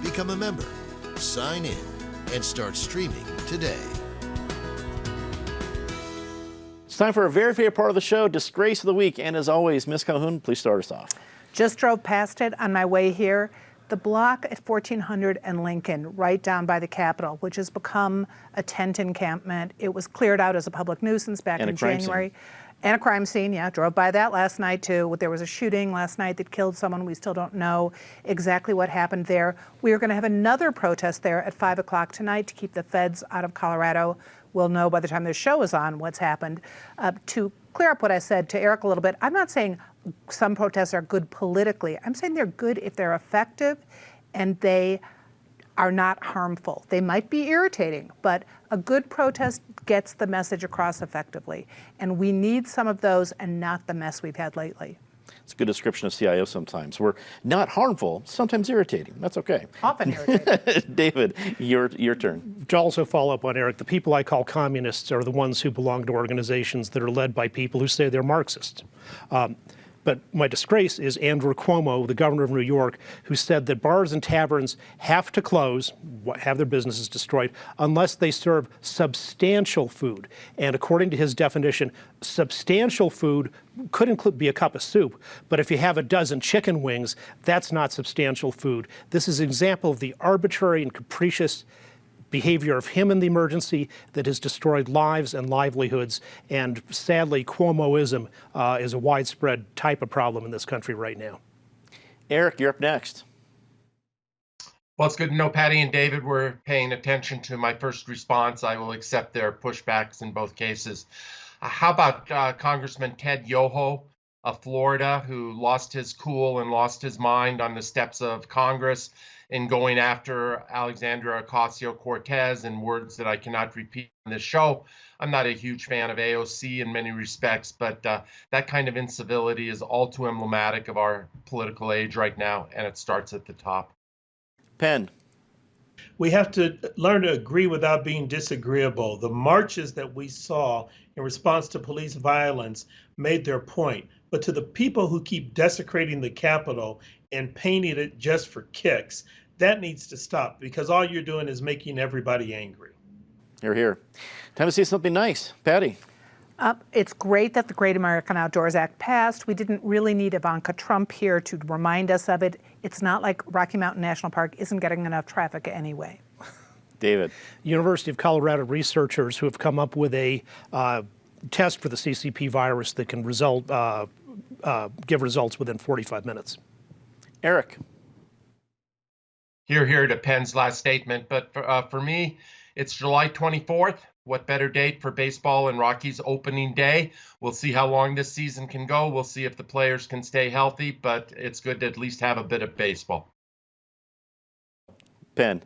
Become a member, sign in, and start streaming today. It's time for a very favorite part of the show, Disgrace of the Week. And as always, Ms. Calhoun, please start us off. Just drove past it on my way here. The block at 1400 and Lincoln, right down by the Capitol, which has become a tent encampment. It was cleared out as a public nuisance back in January. And a crime scene, yeah. Drove by that last night, too. There was a shooting last night that killed someone. We still don't know exactly what happened there. We are going to have another protest there at 5 o'clock tonight to keep the feds out of Colorado. We'll know by the time the show is on what's happened. To clear up what I said to Eric a little bit, I'm not saying some protests are good politically. I'm saying they're good if they're effective and they are not harmful. They might be irritating, but a good protest gets the message across effectively. And we need some of those and not the mess we've had lately. It's a good description of CIO sometimes. We're not harmful, sometimes irritating. That's okay. Often irritating. David, your turn. To also follow up on Eric, the people I call communists are the ones who belong to organizations that are led by people who say they're Marxists. But my disgrace is Andrew Cuomo, the governor of New York, who said that bars and taverns have to close, have their businesses destroyed, unless they serve substantial food. And according to his definition, substantial food could be a cup of soup, but if you have a dozen chicken wings, that's not substantial food. This is an example of the arbitrary and capricious behavior of him in the emergency that has destroyed lives and livelihoods. And sadly, Cuomoism is a widespread type of problem in this country right now. Eric, you're up next. Well, it's good to know Patty and David were paying attention to my first response. I will accept their pushbacks in both cases. How about Congressman Ted Yoho of Florida, who lost his cool and lost his mind on the steps of Congress in going after Alexandria Ocasio-Cortez in words that I cannot repeat on this show. I'm not a huge fan of AOC in many respects, but that kind of incivility is all too emblematic of our political age right now, and it starts at the top. Penn. We have to learn to agree without being disagreeable. The marches that we saw in response to police violence made their point. But to the people who keep desecrating the Capitol and painting it just for kicks, that needs to stop, because all you're doing is making everybody angry. You're here. Time to see something nice. Patty. It's great that the Great American Outdoors Act passed. We didn't really need Ivanka Trump here to remind us of it. It's not like Rocky Mountain National Park isn't getting enough traffic anyway. David. University of Colorado researchers who have come up with a test for the CCP virus that can give results within 45 minutes. Eric. Here to Penn's last statement, but for me, it's July 24th. What better date for baseball and Rockies opening day? We'll see how long this season can go. We'll see if the players can stay healthy, but it's good to at least have a bit of baseball. Penn.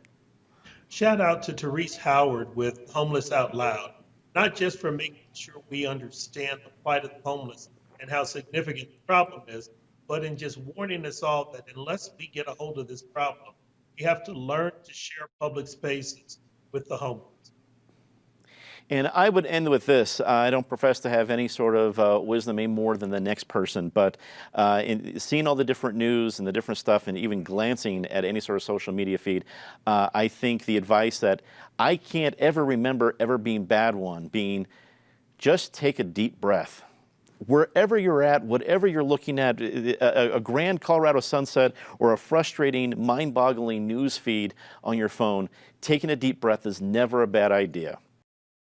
Shout out to Therese Howard with Homeless Out Loud, not just for making sure we understand the plight of the homeless and how significant the problem is, but in just warning us all that unless we get a hold of this problem, we have to learn to share public spaces with the homeless. And I would end with this. I don't profess to have any sort of wisdom any more than the next person, but in seeing all the different news and the different stuff and even glancing at any sort of social media feed, I think the advice that I can't ever remember ever being bad one being just take a deep breath. Wherever you're at, whatever you're looking at, a grand Colorado sunset or a frustrating, mind-boggling news feed on your phone, taking a deep breath is never a bad idea.